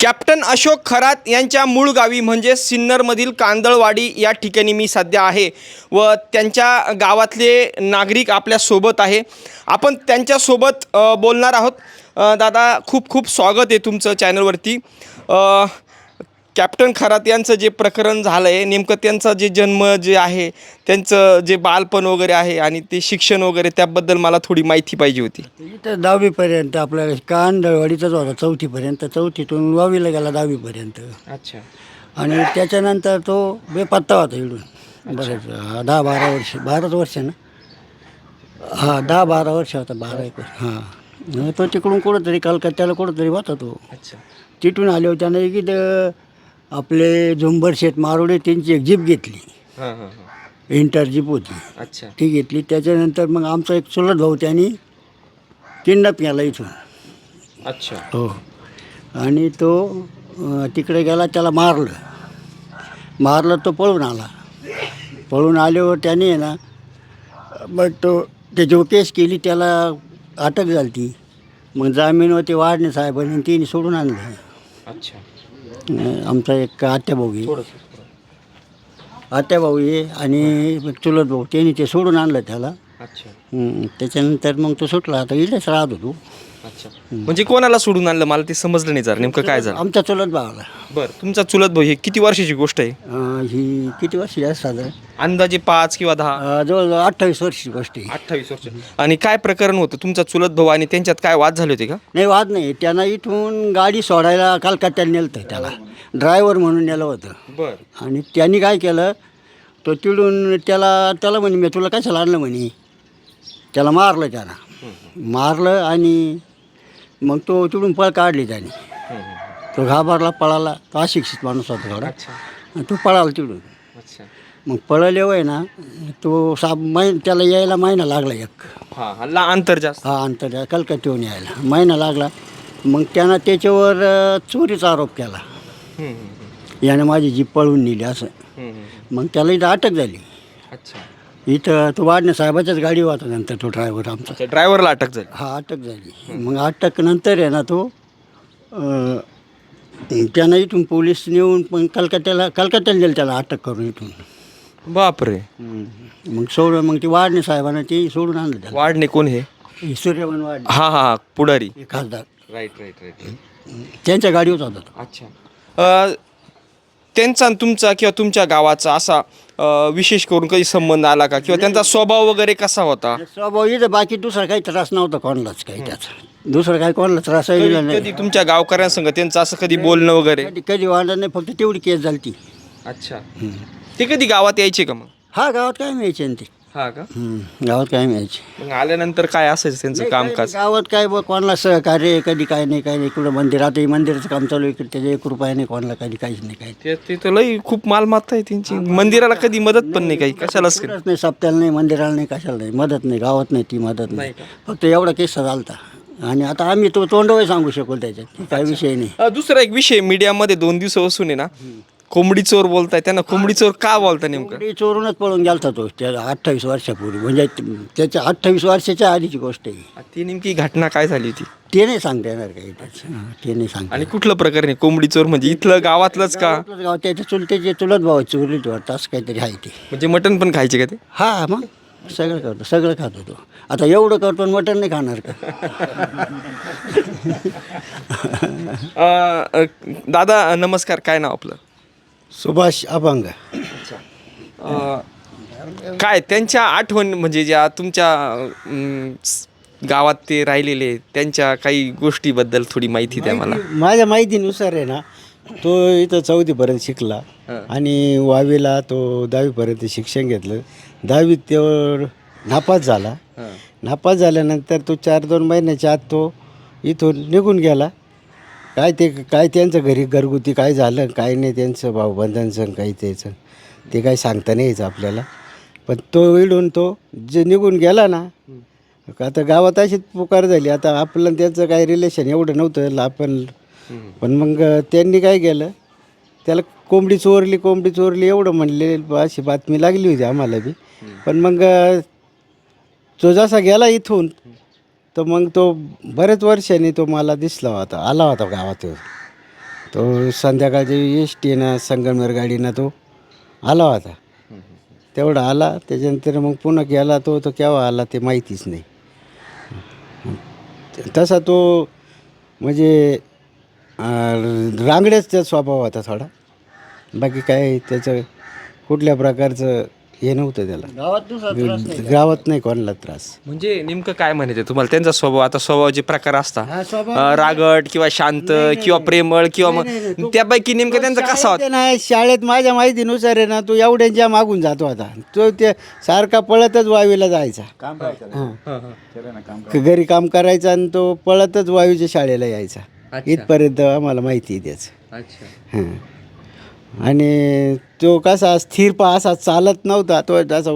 Captain Ashok Kharat यांच्या मूळ गावी म्हणजे सिन्नरमधील कांदळवाडी या ठिकाणी मी सध्या आहे व त्यांच्या गावातले नागरिक आपल्यासोबत आहे. आपण त्यांच्यासोबत बोलणार आहोत. दादा, खूप खूप स्वागत आहे तुमचं चॅनलवरती. कॅप्टन खरात यांचं जे प्रकरण झालं आहे, नेमकं त्यांचा जे जन्म जे आहे, त्यांचं जे बालपण वगैरे आहे आणि ते शिक्षण वगैरे, त्याबद्दल मला थोडी माहिती पाहिजे होती. इथं 10वीपर्यंत आपल्या कांदळवाडीचाच होता. 4थीपर्यंत, 4थीतून 12वीला गेला 10वीपर्यंत. अच्छा. आणि त्याच्यानंतर तो बेपत्ता होता इकडून बरेच 10-12 वर्ष, 12 वर्ष ना, 10-12 वर्ष होता, 12-1 वर्ष. हां, तो तिकडून कुठंतरी कलकत्त्याला कुठंतरी होता तो. अच्छा. तिथून आल्यावर त्यानं इकडं आपले झुंबर शेठ मारोडे त्यांची एक जीप घेतली. हां हां हां. इंटर जीप होती, अच्छा. ती घेतली. त्याच्यानंतर मग आमचा एक चुलत भाऊ त्यांनी किडनॅप केला इथून. अच्छा. हो. आणि तो तिकडे गेला, त्याला मारलं तो पळून आला. पळून आल्यावर त्याने आहे ना, मग तो त्याच्यावर केस केली, त्याला अटक झाली ती. मग जामीनवरती वाढणे साहेबांनी तिने सोडून आणलं. अच्छा. आमचा एक आत्याभाऊ आहे आणि चुलत भाऊ, त्यांनी ते सोडून आणलं त्याला. अच्छा. त्याच्यानंतर मग तो सुटला. आता इथेच राहत होतो. अच्छा. म्हणजे कोणाला सोडून आणलं, मला ते समजलं नाही जरा नेमकं काय झालं. आमच्या चुलत भावाला. बरं, तुमचा चुलत भाऊ, हे किती वर्षाची गोष्ट आहे? ही किती वर्ष आहे साधारण? अंदाजे 5 किंवा 10? जवळजवळ 28 वर्षाची गोष्ट आहे. 28 वर्ष. आणि काय प्रकरण होतं? तुमचा चुलत भाऊ आणि त्यांच्यात काय वाद झाले होते का? नाही, वाद नाही. त्यांना इथून गाडी सोडायला कलकत्त्याला नेलं होतं. त्याला ड्रायव्हर म्हणून नेलं होतं. बरं. आणि त्यांनी काय केलं, तो तिडून त्याला म्हणे, मी तुला कशाला आणलं म्हणे. त्याला मारलं आणि मग तो तिडून पळ काढली त्याने. तो घाबरला, पळाला. तो अशिक्षित माणूस होता थोडा. अच्छा. तो पळाला तिडून. अच्छा. मग पळल्यावर आहे ना, तो त्याला यायला महिना लागला एक. हां, हल्ला अंतर जास्त. हा, अंतर कलकत्त्याहून यायला महिना लागला. मग त्यानं त्याच्यावर चोरीचा आरोप केला. याने माझी जीप पळवून नेली असं. मग त्याला इथं अटक झाली. अच्छा. इथं तो वाढणे साहेबाच्याच गाडीवर होता नंतर तो ड्रायव्हर आमचा. ड्रायव्हरला अटक झाली. हा, अटक झाली. मग अटक नंतर आहे ना, तो त्यानं इथून पोलीस नेऊन पण कलकत्त्याला नेलं त्याला अटक करून इथून. बापरे. मग ती वाढणे साहेबांना ती सोडून आणलं त्याला. वाढणे कोण हे? सूर्यवन वाढणे, हां हां, पुढारी. खासदार. राईट. त्यांच्या गाडीवर होता तो. अच्छा. त्यांचा आणि तुमचा किंवा तुमच्या गावाचा असा विशेष करून काही संबंध आला का, किंवा त्यांचा स्वभाव वगैरे कसा होता? स्वभाव इथं बाकी दुसरा काही त्रास नव्हता कोणालाच, काही त्याचा दुसरं काही कोणाला त्रास दिला नाही. कधी तुमच्या गावकऱ्यांसंग त्यांचं असं कधी बोलणं वगैरे? कधी वाढलं नाही, फक्त तेवढी केस झाली ती. अच्छा. ते कधी गावात यायचे का मग? हा, गावात काय मिळायचे ते. हा का? गावात काय मिळायचे. मग आल्यानंतर काय असायचं त्यांचं कामकाज? गावात काय कोणाला सहकार्य, कधी काय नाही, काही नाही. इकडं मंदिरात मंदिराचं काम चालू आहे, इकडे त्याच्या 1 रुपया नाही कोणाला, कधी काहीच नाही. काही ते तर लई खूप मालमत्ता आहे त्यांची. मंदिराला कधी मदत पण नाही, काही कशालाच नाही, सप्त्याला नाही, मंदिराला नाही, कशाला नाही मदत नाही. गावात नाही ती मदत नाही. फक्त एवढा केस झालता. आणि आता आम्ही तो तोंडवही सांगू शकतो त्याच्यात, काही विषय नाही. दुसरा एक विषय मीडियामध्ये 2 दिवसापासून आहे ना, कोंबडी चोर बोलताय. त्यांना कोंबडी चोर का बोलता नेमकं? कोंबडी चोरूनच पळून गेलता तो त्या 28 वर्षापूर्वी. म्हणजे त्याच्या 28 वर्षाच्या आधीची गोष्ट आहे. ती नेमकी घटना काय झाली होती ते नाही सांगता येणार काही त्याचं. ते नाही सांगता. आणि कुठलं प्रकरण आहे? कोंबडी चोर म्हणजे इथलं गावातलंच का? गाव त्याच्या चुलत भावा चोरली वाटतं, असं काहीतरी आहे ते. म्हणजे मटण पण खायचे का ते? हा, मग सगळं खातो तो. आता एवढं करतो, मटण नाही खाणार का? दादा नमस्कार, काय नाव आपलं? सुभाष अभंग. काय त्यांच्या आठवण, म्हणजे ज्या तुमच्या गावात ते राहिलेले, त्यांच्या काही गोष्टीबद्दल थोडी माहिती द्या मला. माझ्या माहितीनुसार आहे ना, तो इथं 4थीपर्यंत शिकला आणि 12वीला तो 10वीपर्यंत शिक्षण घेतलं. 10वीत तो नापास झाला. नापास झाल्यानंतर तो 4-2 महिन्याच्या आत तो इथून निघून गेला. काय त्यांचं घरी घरगुती काय झालं काय नाही, त्यांचं भाऊबंधांचं काही त्याचं ते काही सांगता नाही यायचं आपल्याला. पण तो इडून तो जे निघून गेला ना, आता गावात अशीच पुकार झाली. आता आपलं त्यांचं काही रिलेशन एवढं नव्हतं आपण. पण मग त्यांनी काय केलं, त्याला कोंबडी चोरली एवढं म्हणले, अशी बातमी लागली होती आम्हाला बी. पण मग तो जसा गेला इथून, तर मग तो बऱ्याच वर्षांनी तो मला दिसला होता, आला होता गावात. तो संध्याकाळच्या एस टीनं संगमनेर गाडीनं तो आला होता. तेवढा आला, त्याच्यानंतर मग पुन्हा गेला तो केव्हा आला ते माहितीच नाही. तसा तो म्हणजे रांगड्याचा स्वभाव होता थोडा. बाकी काय त्याचं कुठल्या प्रकारचं हे नव्हतं त्याला. गावात दुसरा त्रास नाही. गावात नाही कोणाला त्रास. म्हणजे नेमकं काय म्हणायचं तुम्हाला त्यांचा स्वभाव? आता स्वभावाचे प्रकार हा, असतात, स्वभाव रागट किंवा शांत किंवा प्रेमळ किंवा मग त्यापैकी नेमकं त्यांचा कसा होता? नाही, शाळेत माझ्या माहितीनुसार आहे ना, तो एवढ्यांच्या मागून जातो आता. तो ते सारखा पळतच वावीला जायचा. घरी काम करायचा आणि तो पळतच वावीच्या शाळेला यायचा. अच्छा. इथपर्यंत आम्हाला माहिती आहे त्याचं. अच्छा. हां. आणि तो कसा स्थिर असा चालत नव्हता, तो असा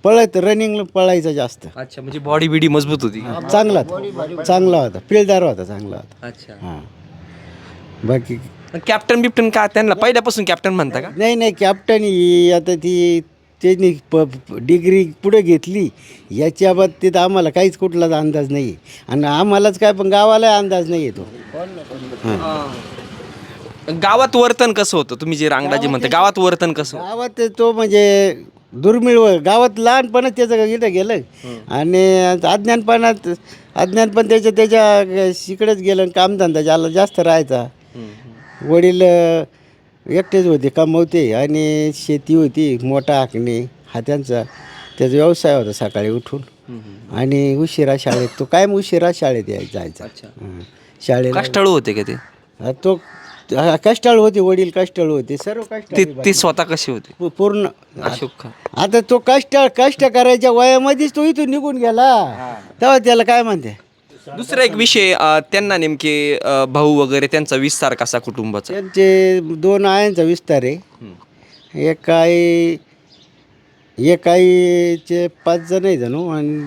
पळत रनिंग पळायचा जास्त. अच्छा, म्हणजे बॉडी बिडी मजबूत होती. चांगला होता, पिळदार होता, चांगला होता. अच्छा. हां. बाकी कॅप्टन बिप्टन का त्यांना पहिल्यापासून कॅप्टन म्हणता का? नाही, कॅप्टन ही आता त्यांनी डिग्री पुढे घेतली, याच्या बाबतीत आम्हाला काहीच कुठलाच अंदाज नाही. आणि आम्हालाच काय, पण गावाला अंदाज नाही येतो. गावात वर्तन कसं होतं? तुम्ही जे रांगडाजी म्हणता, गावात वर्तन कसं होतं? गावात तो म्हणजे दुर्मिळ गावात लहानपणच त्याचं इथं गेलं. आणि अज्ञानपण त्याच्या इकडेच गेलं. कामधंदा ज्याला जास्त राहायचा. वडील एकटेच होते, कमवते, आणि शेती होती, मोठा हाकणे हा त्याचा व्यवसाय होता. सकाळी उठून आणि उशिरा शाळेत, तो कायम उशिरा शाळेत जायचा. शाळेला कष्टाळू होते का ते? तो कष्टाळू होते, वडील कष्टाळू होते, सर्व ते स्वतः कसे होते? पूर्ण. अशोक खा. आता तो कष्ट करायच्या वयामध्येच तो इथून निघून गेला, तेव्हा त्याला काय म्हणते. दुसरा एक विषय, त्यांना नेमके भाऊ वगैरे त्यांचा विस्तार कसा कुटुंबाचा? त्यांचे 2 आयांचा विस्तार आहे. एक आईचे 5 जण आहे जणू, आणि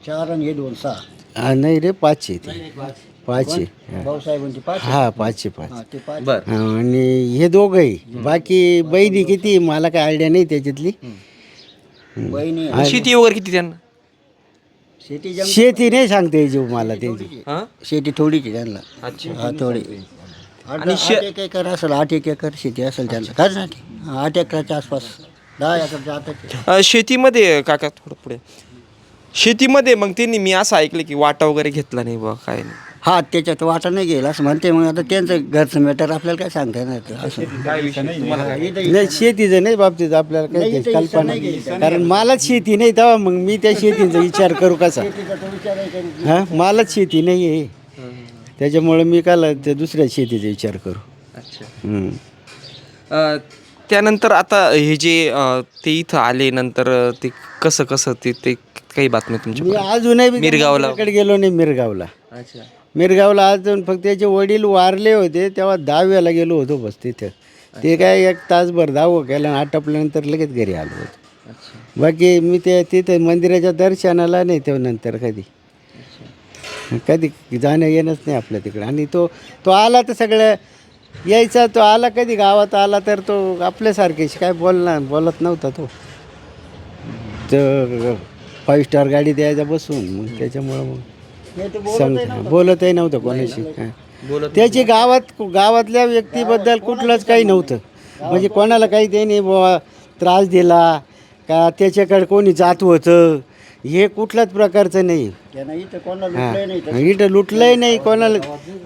4 आणि हे 2 6. नाही रे, 5 आहे ते. 5 आहे. भाऊसाहेबांची 5. हा, 5 आहे. 5. ते 5. बर. आणि हे दोघंही. बाकी बहिणी किती मला काय आयडिया नाही त्याच्यातली. बहिणी शेती वगैरे किती त्यांना? शेती नाही सांगता यायची मला त्यांची. हा? शेती थोडीच आहे त्यांना. अच्छा. हा, थोडी. आणि 8 एकर असेल, 8 एकर शेती असेल त्यांना. काय नाही, 8 एकराच्या आसपास, 10 एकरच्या आत. शेतीमध्ये काका थोडं पुढे, शेतीमध्ये मग त्यांनी, मी असं ऐकलं की वाटा वगैरे घेतला नाही बा, काय नाही. हा, त्याच्यात वाटा नाही गेला असं म्हणते. मग आता त्यांचं घरचं मॅटर आपल्याला काय सांगता येणार असं. नाही, शेतीचं नाही बाबतीत आपल्याला काही नाही, त्याची इथं कल्पना नाही नाही. घ्यायचं. कारण मलाच शेती नाही, तेव्हा मग मी त्या शेतीचा विचार करू कसा. हां, मलाच शेती नाही आहे, त्याच्यामुळे मी काला त्या दुसऱ्या शेतीचा विचार करू. अच्छा. त्यानंतर आता हे जे ते इथं आले नंतर ते कसं ते काही बातमी मी तुमच्या? अजूनही मिरगावला? गेलो नाही. मिरगावला अजून फक्त त्याचे वडील वारले होते, तेव्हा 10व्याला गेलो होतो बस तिथं. ते काय 1 तासभर 10 केलं, आटपल्यानंतर लगेच घरी आलो होतो. बाकी मी तिथं मंदिराच्या दर्शनाला नाही, तेव्हा नंतर कधी जाणं येणंच नाही आपल्या तिकडं. आणि तो आला तर सगळं यायचा. तो आला कधी गावात आला तर तो आपल्यासारखेच काय बोलत नव्हता. तो 5 स्टार गाडी द्यायचा बसून. मग त्याच्यामुळं मग बोलतही नव्हतं कोणाशी. त्याची गावातल्या व्यक्तीबद्दल कुठलंच काही नव्हतं. म्हणजे कोणाला काही त्याने त्रास दिला का, त्याच्याकडे कोणी जात होतं, हे कुठल्याच प्रकारचं नाही. इथं लुटलंही नाही, कोणाला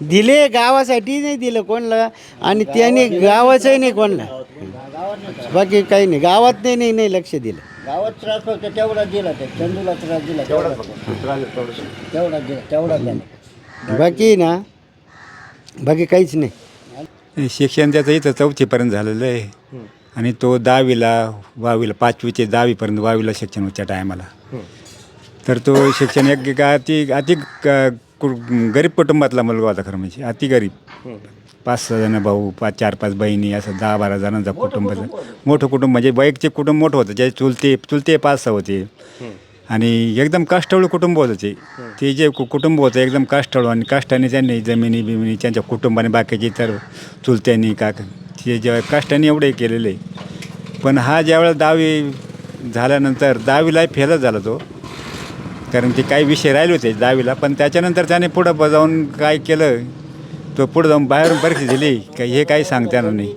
दिले गावासाठी नाही दिलं कोणाला, आणि त्याने गावाचंही नाही कोणाला. बाकी काही नाही, गावात नाही लक्ष दिलं. गावात त्रास फक्त तेवढा दिला, ते चंदूला त्रास दिला तेवढा दिला. बाकी काहीच नाही. शिक्षण त्याचं इथं 4थीपर्यंत झालेलं आहे. आणि तो 10वीला 5वीचे 10वीपर्यंत 10वीला शिक्षण होत्या टायमाला. तर तो शिक्षण एक अति गरीब कुटुंबातला मुलगा होता. खरं म्हणजे अति गरीब. 5-6 जण भाऊ, 4-5 बहिणी, असं 10-12 जणांचं कुटुंबाचं मोठं कुटुंब. म्हणजे वैयक्तिक कुटुंब मोठं होतं. जे चुलते 5-6 होते. आणि एकदम कष्टाळू कुटुंब होतं ते जे कुटुंब होतं एकदम कष्टाळू. आणि कष्टाने त्यांनी जमिनी त्यांच्या कुटुंबाने, बाकीचे तर चुलत्यांनी ते जेव्हा कष्टाने एवढे केलेले. पण हा ज्यावेळेला 10वी झाल्यानंतर 10वीलाही फेलच झाला तो. कारण ते काही विषय राहिले होते 10वीला. पण त्याच्यानंतर त्याने पुढं जाऊन काय केलं, तो पुढे जाऊन बाहेरून परीक्षा दिली का हे काही सांगता येणार नाही.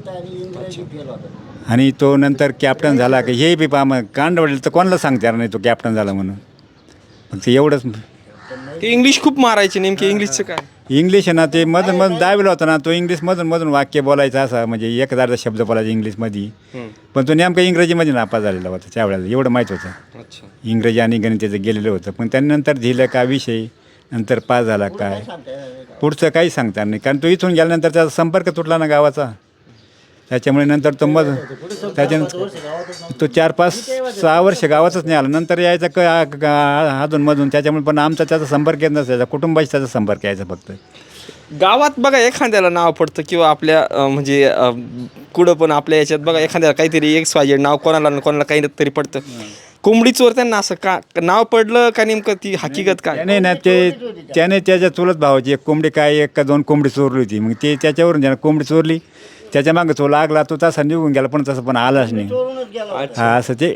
आणि तो नंतर कॅप्टन झाला की हे बी कांड वाढलं तर कोणाला सांगता येणार नाही तो कॅप्टन झाला म्हणून. फक्त एवढंच. ते इंग्लिश खूप मारायचे, नेमके इंग्लिशचं काय? इंग्लिश आहे ना, ते मधून मधून दाबीला होता ना, तो इंग्लिश मधून वाक्य बोलायचा असा, म्हणजे 1000 शब्द बोलायचा इंग्लिशमध्ये. पण तो नेमका इंग्रजीमध्ये नापास झालेला होता त्यावेळेला, एवढं माहीत होतं. अच्छा. इंग्रजी आणि गणिताचं गेलेलं होतं. पण त्यानंतर दिलं का विषय, नंतर पास झाला काय, पुढचं काही सांगता नाही. कारण तो इथून गेल्यानंतर त्याचा संपर्क तुटला ना गावाचा. त्याच्यामुळे नंतर तो त्याच्यानंतर तो 4-5-6 वर्ष गावातच नाही आला. नंतर यायचा अधूनमधून. त्याच्यामुळे पण आमचा त्याचा संपर्क येत नसायचा, कुटुंबाशी त्याचा संपर्क यायचा फक्त. गावात बघा एखाद्याला नाव पडतं किंवा आपल्या म्हणजे कुठं पण आपल्या याच्यात बघा एखाद्याला काहीतरी XYZ नाव कोणाला काहीतरी पडतं. कोंबडी चोर त्यांना असं का नाव पडलं का, नेमकं ती हकीकत काय? त्याने ना त्याने त्याच्या चुलत भावाची एक कोंबडी काय 1 का 2 कोंबडी चोरली होती. मग ते त्याच्यावरून ज्यानं कोंबडी चोरली त्याच्या मागं तो लागला, तो तसा निघून गेला, पण तसं पण आलाच नाही. हा असं ते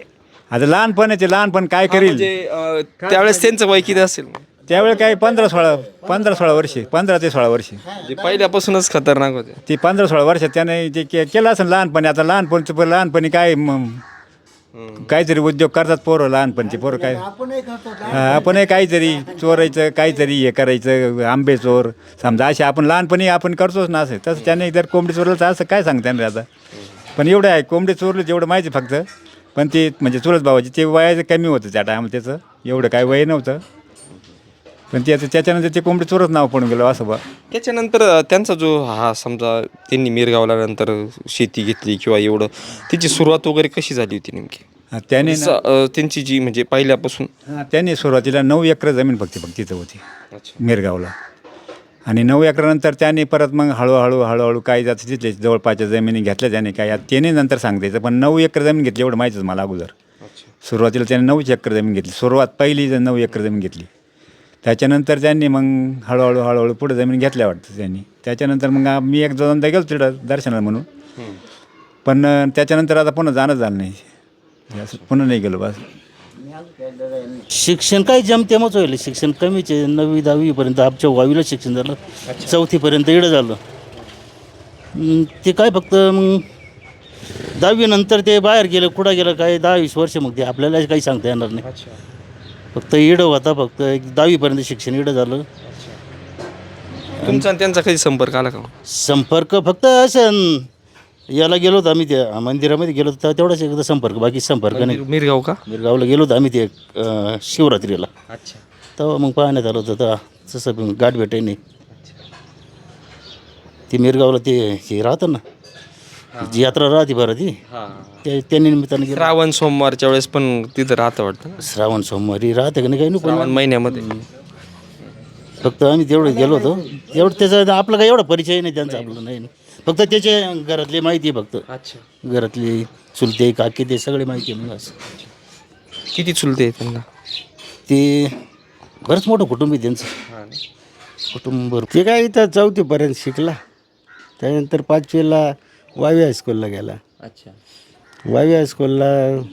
आता लहानपण काय करील. म्हणजे त्यावेळेस त्यांचं वय किती असेल? त्यावेळी काही 15-16 वर्षे, 15 ते 16 वर्षे. म्हणजे पहिल्यापासूनच खतरनाक होते. ते 15-16 वर्षात त्याने ते केलं असं लहानपणी. आता लहानपणी काय काहीतरी उद्योग करतात पोरं, लहानपणचे पोरं काय. आपणही काहीतरी चोरायचं, काहीतरी हे करायचं, आंबे चोर समजा असे आपण लहानपणी आपण करतोच ना. असं तसं त्याने जर कोंबडी चोरलं तर असं काय सांगता येणार आता. पण एवढं आहे, कोंबडी चोरली तेवढं माहिती फक्त. पण ते म्हणजे चुलत भावाची ते वयाचं कमी होतं त्या टायमाला, त्याचं एवढं काय वय नव्हतं. पण त्याच्यानंतर ते कोंबडी चोरच नाव पडून गेलं असं बा. त्याच्यानंतर त्यांचा जो समजा त्यांनी मिरगावला नंतर शेती घेतली किंवा एवढं, त्याची सुरुवात वगैरे कशी झाली होती नेमकी? त्याने त्यांची जी म्हणजे पहिल्यापासून त्यांनी सुरुवातीला 9 एकर जमीन फक्त तिथं होती मिरगावला. आणि 9 एकरानंतर त्याने परत मग हळूहळू काही जातं तिथले जवळपासच्या जमिनी घेतल्या त्याने. काय त्याने नंतर सांगता यायचं, पण 9 एकर जमीन घेतली एवढं माहितीच मला अगोदर. सुरुवातीला त्याने 9 एकर जमीन घेतली, पहिली 9 एकर जमीन घेतली. त्याच्यानंतर त्यांनी मग हळूहळू पुढे जमीन घेतल्या वाटतं त्यांनी. त्याच्यानंतर मग मी 1-2दा गेलो तिकडं दर्शनाला म्हणून. पण त्याच्यानंतर आता पुन्हा जाणं झालं नाही, पुन्हा नाही गेलो बस. शिक्षण काही जमतेमच होईल. शिक्षण कमीच आहे. 9वी-10वीपर्यंत आमच्या वावीला शिक्षण झालं. 4थीपर्यंत इकडं झालं. ते काय फक्त मग 10वी नंतर ते बाहेर गेलं, कुठं गेलं काय 10-20 वर्ष. मग ते आपल्याला काही सांगता येणार नाही. फक्त इडं होता, फक्त 10वीपर्यंत शिक्षण इडं झालं. तुमचा आणि त्यांचा कधी संपर्क आला का? संपर्क फक्त असं याला गेलो होतो आम्ही, त्या मंदिरामध्ये गेलो होतो तेवढाच एकदा संपर्क, बाकी संपर्क नाही. मिरगाव का? मिरगावला गेलो होतो आम्ही ते शिवरात्रीला. अच्छा. तेव्हा मग पाहण्यात आलं होतं. तर तसं गाठ भेटाय नाही. ते मिरगावला ते हे राहतं ना, जी यात्रा राहते बरं ती, त्या निमित्तानं गेलो. श्रावण सोमवारच्या वेळेस पण तिथं राहतं वाटतं. श्रावण सोमवारी राहते का नाही काही नाही, श्रावण महिन्यामध्ये. फक्त आम्ही तेवढं गेलो होतो. एवढं त्याचा आपला काही एवढा परिचय नाही त्यांचा, आपलं नाही. फक्त त्याच्या घरातली माहिती आहे, फक्त अच्छा. घरातली चुलते काकी ते सगळे माहिती आहे. मग असं किती चुलते त्यांना? ते बरंच मोठं कुटुंब आहे त्यांचं. कुटुंब भरपूर. ते काय इथं 4थीपर्यंत शिकला. त्यानंतर 5वीला वावी हायस्कूलला गेला. अच्छा. वावी हायस्कूलला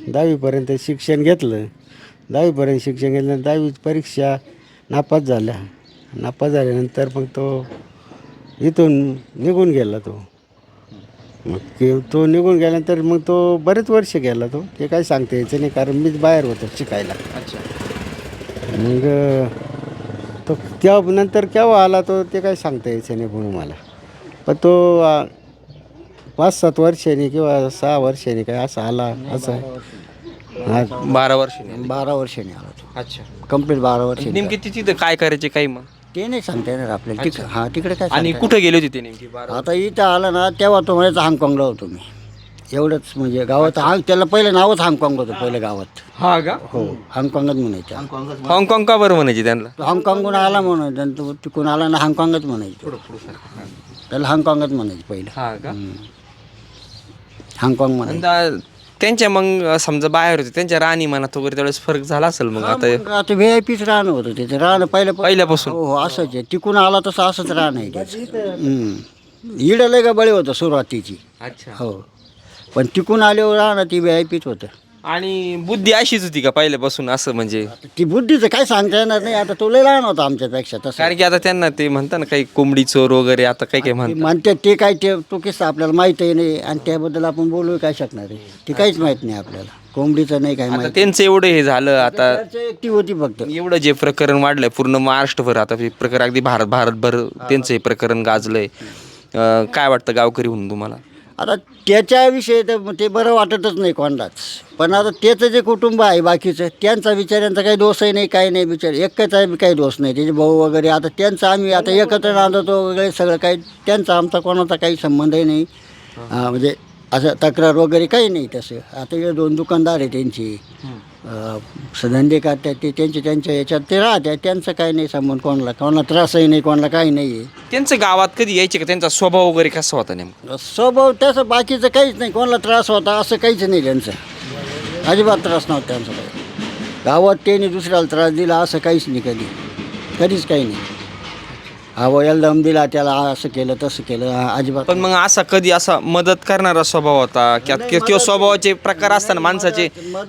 10वीपर्यंत शिक्षण घेतलं. 10वीपर्यंत शिक्षण घेतलं. 10वी परीक्षा नापास झाल्यानंतर मग तो इथून निघून गेला. तो निघून गेल्यानंतर मग तो बरेच वर्ष गेला. ते काय सांगता यायचं नाही, कारण मीच बाहेर होतो शिकायला. अच्छा. मग तो नंतर केव्हा आला ते काय सांगता यायचं नाही म्हणून मला. पण तो 5-7 वर्षांनी किंवा 6 वर्षांनी काय असं आला. असं 12 वर्षांनी. 12 वर्षांनी आला तो. अच्छा. कंप्लीट 12 वर्षांनी. नेमकी तिथे काय करायचे काही मग? ते नाही सांगता येणार आपल्याला. हां, तिकडे काय आणि सांगता कुठे गेले होते ते नेमकी? येणार. आता इथं आला ना तेव्हा तो म्हणायचा हाँगकाँगला होतो मी. एवढंच म्हणजे गावात त्याला पहिलं नावच हाँगकाँग होतं पहिलं गावात. हा का? हो, हाँगकाँगच म्हणायचं. हाँगकाँग का बरं म्हणायचे त्यांना? तो हाँगकाँगहून आला म्हणून तो तिकडून आला ना हाँगकाँगच म्हणायचं. त्याला हाँगकाँगच म्हणायचं पहिलं. हा का? हाँगकाँग म्हणायचं. आणि त्यांच्या मग समजा बाहेर होते त्यांच्या राहणीमानात वगैरे त्यावेळेस फरक झाला असेल मग? आता VIPच राहणं होतं त्याचं. राहणं पहिल्यापासून? हो, असंच आहे. तिकून आला तसं असंच राहणं आहे त्याचं. इडं लय का बळी होतं सुरुवातीची. अच्छा. हो, पण तिकून आल्यावर राहणं ती VIPच होतं. आणि बुद्धी अशीच होती का पहिल्यापासून असं म्हणजे? ती बुद्धीचं काय सांगता येणार नाही. आता तो लय लहान होता आमच्यापेक्षा तसं. कारण की आता त्यांना ते म्हणतात ना काही कोंबडी चोर वगैरे आता काही काही ते म्हणतात. म्हणते ते काय ते तो किस्सा आपल्याला माहीतही नाही आणि त्याबद्दल आपण बोलू काय शकणार आहे. ते काहीच माहीत नाही आपल्याला. कोंबडीचं नाही काय आता माहीत. त्यांचं एवढं हे झालं आता एकटी होती फक्त. एवढं जे प्रकरण वाढलंय पूर्ण महाराष्ट्रभर आता हे प्रकरण अगदी भारतभर त्यांचं हे प्रकरण गाजलंय. काय वाटतं गावकरी म्हणून तुम्हाला? आता त्याच्याविषयी तर ते बरं वाटतच नाही कोणालाच. पण आता त्याचं जे कुटुंब आहे बाकीचं त्यांचा विचारांचा काही दोषही नाही काही नाही. विचार एकच आहे काही दोष नाही. त्याचे भाऊ वगैरे आता त्यांचं आम्ही आता एकत्र राहतो वगैरे सगळं काही त्यांचा आमचा कोणाचा काही संबंधही नाही. म्हणजे असं तक्रार वगैरे काही नाही तसं. आता हे 2 दुकानदार आहे त्यांची धंदे करतात ते त्यांच्या याच्यात ते राहतात. त्यांचं काही नाही संबंध कोणाला त्रासही नाही कोणाला काही नाही आहे. त्यांचं गावात कधी यायचे का? त्यांचा स्वभाव वगैरे कसा होता नेमका? स्वभाव तसं बाकीचं काहीच नाही. कोणाला त्रास होता असं काहीच नाही त्यांचं. अजिबात त्रास नव्हता त्यांचा काही. गावात त्यांनी दुसऱ्याला त्रास दिला असं काहीच नाही कधीच काही नाही. याला दम दिला त्याला असं केलं तसं केलं अजिबात. पण मग असा कधी असा मदत करणारा स्वभाव होता किंवा स्वभावाचे प्रकार असताना माणसाचे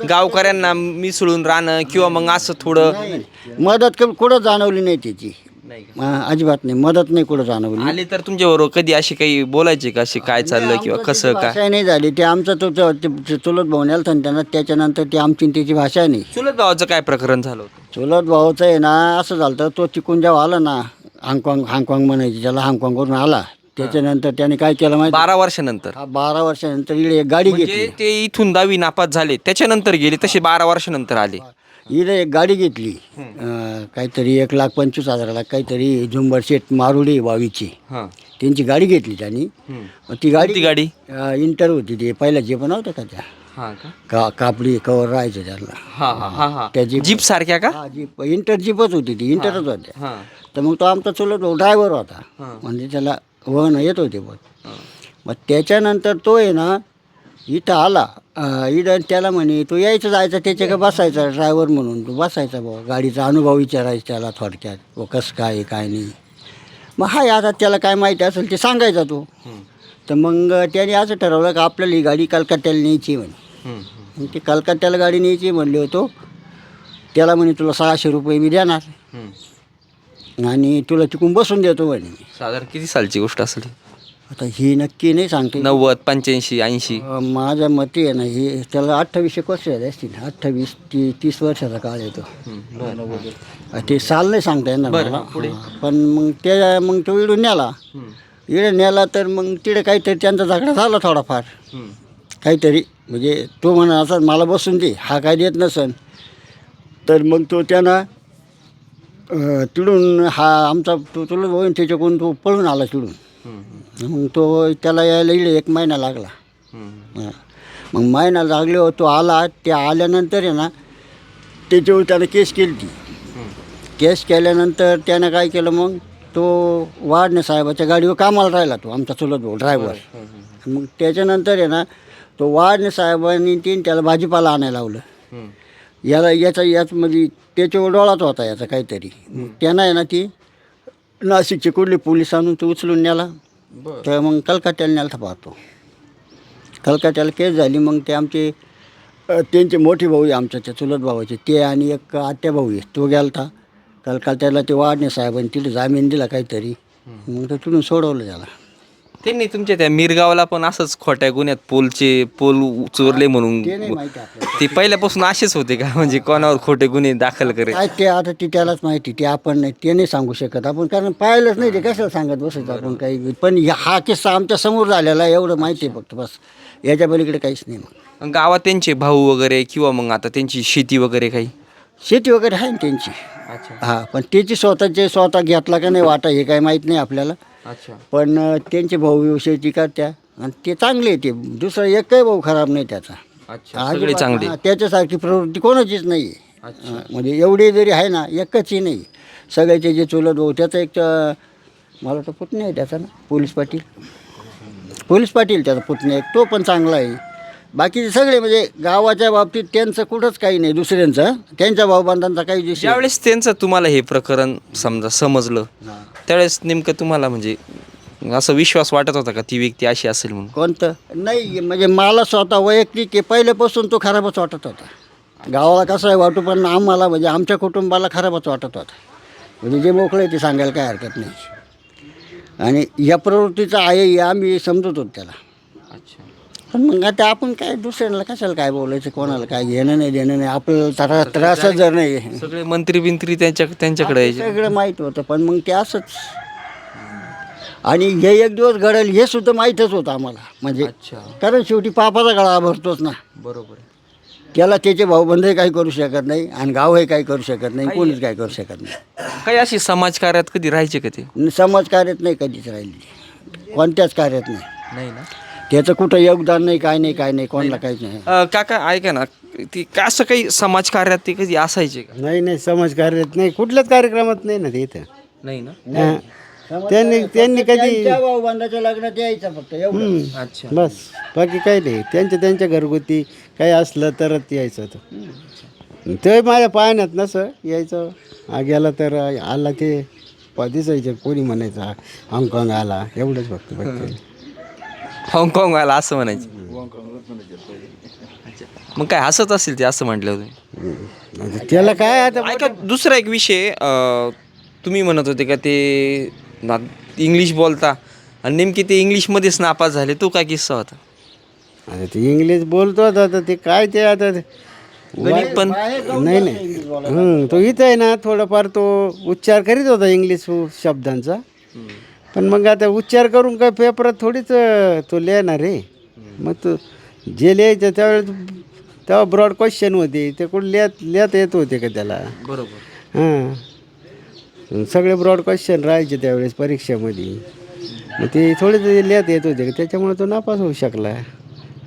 गावकऱ्यांना मिसळून राहणं किंवा मग असं थोडं मदत कुठं जाणवली नाही त्याची. अजिबात नाही मदत नाही कुठं जाणवली. आले तर तुमच्याबरोबर कधी अशी काही बोलायचे का? अशी काय चाललं किंवा कसं काय? भाषा नाही झाली. ते आमचं तो चुलत भाऊ नेलता त्यांना त्याच्यानंतर ती आमची त्याची भाषा नाही. चुलत भावाचं काय प्रकरण झालं होतं? चुलत भाऊचं आहे ना असं झालं तर तो तिकून जेव्हा आला ना हाँगकाँग म्हणायची त्याला हाँगकाँगवरून आला. त्याच्यानंतर त्याने काय केलं माहिती? 12 वर्षानंतर 12 वर्षानंतर इकडे एक गाडी म्हणजे घेतली. ते इथून 10वी नापास झाले त्याच्यानंतर गेले तसे 12 वर्षानंतर आले. इकडे एक गाडी घेतली काहीतरी 1,25,000 काहीतरी झुंबर शेठ मारुडी वावीची हां. त्यांची गाडी घेतली त्यांनी. ती गाडी कोणती गाडी? इंटर होती ती पहिला जे पण नव्हतं का त्या हां का? कापडी कवर राहायचं त्याला. हां हां हां हां. त्या जीप जीप सारख्या का? जीप इंटर जीपच होती ती इंटरच होत्या. हां. तर मग तो आमचा चुलत भाऊ ड्रायव्हर होता. हां. म्हणजे त्याला वहन येत होते पण. मग त्याच्यानंतर तो आहे ना इथं आला. इथं त्याला म्हणे तो यायचं जायचं त्याच्या का बसायचा ड्रायव्हर म्हणून तो बसायचा भाऊ. गाडीचा अनुभव विचारायचा त्याला थोडक्यात व कसं काय आहे, काय नाही. मग हाय आता त्याला काय माहिती असेल ते सांगायचा तो. तर मग त्याने असं ठरवलं का आपल्याला ही गाडी कलकत्त्याला न्यायची म्हणे. मग ती कलकत्त्याला गाडी न्यायची म्हणली होतो. त्याला म्हणे तुला 600 रुपये मी देणार आणि तुला तिकून बसून देतो म्हणे. साधारण किती सालची गोष्ट असेल? आता ही नक्की नाही सांगते. 90, 85, 80? माझ्या मते आहे ना हे त्याला 28 वर्ष झाले असतील. 28 ते 30 वर्षाचा काळ येतो. ते साल नाही सांगता येणार मला. पण मग तो इडून नेला. नेला तर मग तिकडे काहीतरी त्यांचा झगडा झाला थोडाफार काहीतरी. म्हणजे तो म्हणा असा मला बसून दे हा काय देत नसन. तर मग तो त्यांना तिडून हा आमचा तो चुलत भाऊ त्याच्याकडून तो पळून आला तिडून. मग तो त्याला यायला इकडे 1 महिना लागला. मग महिना लागल्यावर तो आला. ते आल्यानंतर आहे ना त्याच्यावर त्यानं केस केली ती. केस केल्यानंतर त्यानं काय केलं मग तो वाडणे साहेबाच्या गाडीवर कामाला राहिला तो आमचा चुलत भाऊ ड्रायव्हर. मग त्याच्यानंतर आहे ना तो वाडणे साहेबांनी त्याला भाजीपाला आणायला लावलं. याचमध्ये त्याच्यावर डोळाच होता याचा काहीतरी. त्यानं आहे ना ती नाशिकचे कुठले पोलीस आणून तो उचलून नेला. तर मग कलकत्त्याला नेला पाहतो. कलकत्त्याला केस झाली. मग ते आमचे त्यांचे मोठे भाऊ आहे आमच्या त्या चुलत भावाचे ते आणि एक आत्या भाऊ आहे तो गेलता कलकत्त्याला. ते वाडणे साहेबांनी तिथे जामीन दिला काहीतरी. मग तो तिथून सोडवलं त्याला. त्यांनी तुमच्या त्या मिरगावला पण असंच खोट्या गुन्ह्यात पोल चोरले म्हणून ते नाही माहिती आपल्याला. ते पहिल्यापासून असेच होते का? म्हणजे कोणावर खोटे गुन्हे दाखल करे? काय ते आता ती त्यालाच माहिती. ते आपण नाही ते नाही सांगू शकत आपण कारण पाहिलंच नाही. ते कशाला सांगत बसायचं आपण काही. पण हा किस्सा आमच्या समोर झालेला आहे एवढं माहिती आहे फक्त बस. याच्या पलीकडे काहीच नाही. मग गावात त्यांचे भाऊ वगैरे किंवा मग आता त्यांची शेती वगैरे काही? शेती वगैरे आहे ना त्यांची. हां पण त्याची स्वतः घेतला का नाही वाटा हे काही माहीत नाही आपल्याला. अच्छा. पण त्यांचे भाऊ शेती करत्या आणि ते चांगले. ते दुसरा एकही भाऊ खराब नाही त्याचा. अच्छा. सगळे चांगले. त्याच्यासारखी प्रवृत्ती कोणाचीच नाही आहे. म्हणजे एवढी जरी आहे ना एकही नाही. सगळ्याचे जे चुलत भाऊ त्याचा एक मला तर पुतण्या आहे त्याचा ना पोलीस पाटील त्याचा पुतण्या एक तो पण चांगला आहे. बाकीचे सगळे म्हणजे गावाच्या बाबतीत त्यांचं कुठंच काही नाही. दुसऱ्यांचं त्यांच्या भाऊबंधांचा काही विषय. ज्यावेळेस त्यांचं तुम्हाला हे प्रकरण समजलं त्यावेळेस नेमकं तुम्हाला म्हणजे असं विश्वास वाटत होता का ती व्यक्ती अशी असेल म्हणून? कोणतं नाही, म्हणजे मला स्वतः वैयक्तिक आहे, पहिल्यापासून तो खराबच वाटत होता. गावाला कसं आहे वाटू, पण आम्हाला म्हणजे आमच्या कुटुंबाला खराबच वाटत होता. म्हणजे जे मोकळे ते सांगायला काय हरकत नाही. आणि या प्रवृत्तीचा आहे हे आम्ही समजत होतो त्याला. अच्छा. पण मग आता आपण काय दुसऱ्याला कशाला काय बोलायचं, कोणाला काय घेणं नाही देणं नाही, आपल्याला त्रासच जर नाही. सगळे मंत्री बिंत्री त्यांच्याकडे यायचे. सगळं माहीत होतं, पण मग ते असंच. आणि हे एक दिवस घडेल हे सुद्धा माहीतच होतं आम्हाला. म्हणजे अच्छा. कारण शेवटी पापाचा गळा भरतोच ना. बरोबर आहे. त्याला त्याचे भाऊबंधही काही करू शकत नाही आणि गावही काही करू शकत नाही, कोणीच काही करू शकत नाही. काही अशी समाजकार्यात कधी राहायचे का ते? समाजकार्यात नाही कधीच राहिली, कोणत्याच कार्यात नाही. नाही ना. त्याचं कुठं योगदान नाही, काय नाही, काय नाही, कोणाला काहीच नाही. काका ऐका ना, ती का असं काही समाजकार्यात ते कधी असायचे का? नाही समाजकार्यात नाही, कुठल्याच कार्यक्रमात नाही ना ते इथं. नाही ना. हां. त्यांनी कधी भाऊबंधाच्या लग्नात यायचं फक्त एवढं. अच्छा. बस, बाकी काही नाही. त्यांच्या घरगुती काही असलं तरच यायचं होतं. ते माझ्या पाहण्यात नसं यायचं. गेला तर आला ते दिसायचं, कोणी म्हणायचं हाँगकाँग आला, एवढंच फक्त. हाँगकाँग आला असं म्हणायचं. मग काय हसत असेल ते असं म्हटलं होतं. त्याला काय आता ऐका, दुसरा एक विषय, तुम्ही म्हणत होते का ते इंग्लिश बोलता आणि नेमकी ते इंग्लिशमध्येच नापास झाले, तो काय किस्सा होता? आता ते इंग्लिश बोलतो आता ते काय ते आता गणित पण नाही. तो इथं आहे ना, थोडंफार तो उच्चार करीत होता इंग्लिश शब्दांचा. पण मग आता उच्चार करून काय पेपरात थोडीच तो लिहिणार आहे. मग तो जे लिहायचं त्यावेळेस तेव्हा ब्रॉड क्वेश्चन होते, ते कुठं लिहिता येत होते का त्याला? बरोबर. हां, सगळे ब्रॉड क्वेश्चन राहायचे त्यावेळेस परीक्षेमध्ये. मग ते थोडे लिहिता येत होते का, त्याच्यामुळे तो नापास होऊ शकला.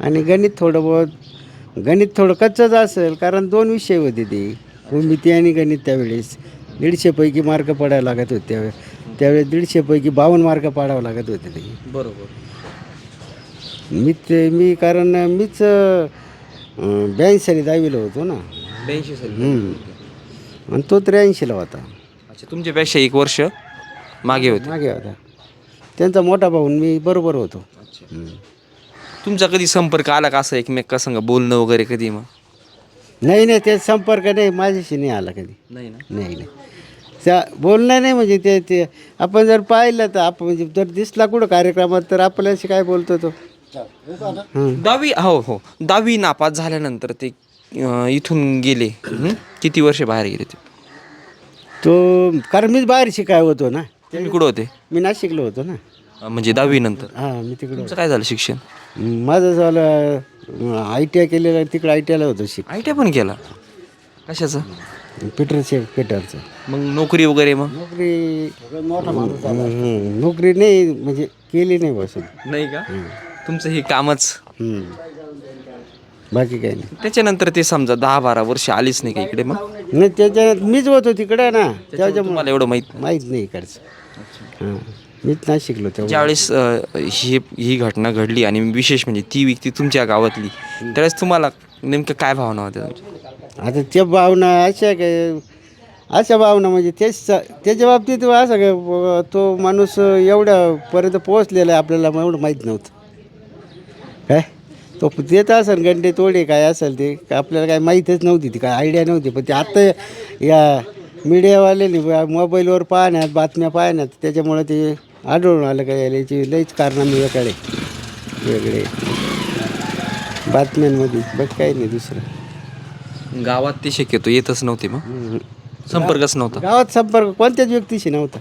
आणि गणित थोडं कच्चंच असेल, कारण 2 विषय होते ते, भूमिती आणि गणित. त्यावेळेस 150पैकी मार्क पडायला लागत होते. त्यावेळेस 150पैकी 52 मार्क पाडावं लागत होते ते. बरोबर. कारण मीच 82 10वीला होतो ना. 82 साली. आणि तो 83ला होता. अच्छा, तुमच्यापेक्षा 1 वर्ष मागे होते. मागे होता. त्यांचा मोठा भाऊ मी बरोबर होतो. तुमचा कधी संपर्क आला का असं एकमेकांसंग बोलणं वगैरे कधी? मग नाही ते संपर्क नाही, माझ्याशी नाही आला कधी. नाही ना. नाही त्या बोलणं नाही, म्हणजे ते आपण जर पाहिलं तर आपण म्हणजे जर दिसला कुठं कार्यक्रमात तर आपल्याशी काय बोलतो तो. 10वी, हो 10वी नापास झाल्यानंतर ते इथून गेले. किती वर्ष बाहेर गेले ते? तो कारण मीच बाहेर शिकाय होतो ना. तुम्ही कुठं होते? मी नाशिकला होतो ना. म्हणजे 10वी नंतर हां, मी तिकडं तुमचं काय झालं शिक्षण? माझं झालं ITI केलेलं, तिकडं ITIला होतो ITI पण केला? कशाचं? फिटरचं. मग नोकरी वगैरे? मग नोकरी नाही, म्हणजे केली नाही बसून. नाही का? तुमचं हे कामच. बाकी काही नाही. त्याच्यानंतर ते समजा 10-12 वर्ष आलीच नाही का इकडे? मग नाही, त्याच्यात मीच होतो तिकडं ना, त्याच्यामुळे तुम्हाला एवढं माहीत? माहीत नाही इकडचं. हां, मीच नाही शिकलो तेव्हा. ज्यावेळेस ही घटना घडली आणि विशेष म्हणजे ती व्यक्ती तुमच्या गावातली, त्यावेळेस तुम्हाला नेमकं काय भावना होत्या तुमच्या? आता त्या भावना अशा भावना म्हणजे त्याच्या बाबतीत असं काय तो माणूस एवढ्यापर्यंत पोहोचलेला आहे आपल्याला एवढं माहीत नव्हतं. काय तो देत असेल गंडे तोडे काय असेल ते आपल्याला काय माहीतच नव्हती, ती काय आयडिया नव्हती. पण ते आत्ता या मीडियावाल्याने मोबाईलवर पाहण्यात, बातम्या पाहण्यात, त्याच्यामुळे ते आढळून आलं का याची लईच कारनामे वेगळे बातम्यांमध्ये. बघ काही नाही दुसरं. गावात ते शक्यतो येतच नव्हते, मग संपर्कच नव्हता गावात. संपर्क कोणत्याच व्यक्तीशी नव्हता,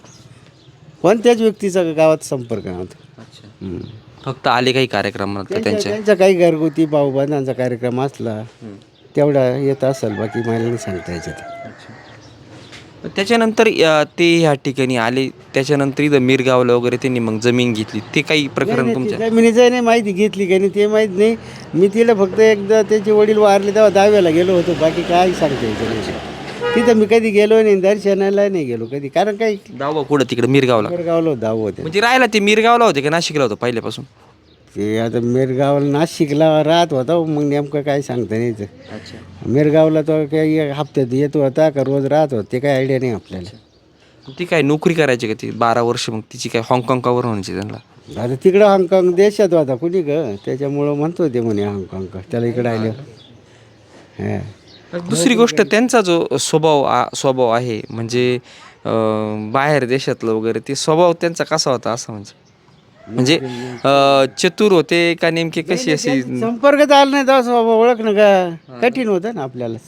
कोणत्याच व्यक्तीचा गावात संपर्क नव्हता. फक्त आले काही कार्यक्रमात त्यांचा काही घरगुती भाऊबंधांचा कार्यक्रम असला तेवढा येत असेल, बाकी मला नाही सांगता याच्यात. त्याच्यानंतर ते ह्या ठिकाणी आले, त्याच्यानंतर इथं मिरगावला वगैरे त्यांनी मग जमीन घेतली, ते काही प्रकरण तुमच्या? जमिनीचं नाही माहिती घेतली का नाही ते माहीत नाही. मी तिला फक्त एकदा त्याचे वडील वारले तेव्हा 10वीला गेलो होतो, बाकी काय सांगता यायचं नाही. तिथं मी कधी गेलो नाही, दर्शनाला नाही गेलो कधी, कारण काही दावा कुठं तिकडे मिरगावला? मिरगावला दाव होते. म्हणजे राहायला ते मिरगावला होते का नाशिकला होतं पहिल्यापासून? ते आता मिरगावला नाशिकला राहत होता, मग नेमकं काय सांगता नाही तर. मिरगावला तो काही हप्त्यात येतो होता का रोज राहत होता ते काय आयडिया नाही आपल्याला. ती काय नोकरी करायची का ती 12 वर्ष, मग तिची काय हाँगकाँग कावर म्हणायची त्यांना? आता तिकडं हाँगकाँग देशात होता कुणी ग, त्याच्यामुळं म्हणतो ते म्हणे हाँगकाँग का त्याला इकडं आले. हां दुसरी गोष्ट त्यांचा जो स्वभाव आहे म्हणजे बाहेर देशातलं वगैरे, ते स्वभाव त्यांचा कसा होता असं म्हणजे चतुर होते का नेमके कशी अशी? संपर्कात आलं नाही तर ओळखणं का कठीण होतं ना आपल्याला.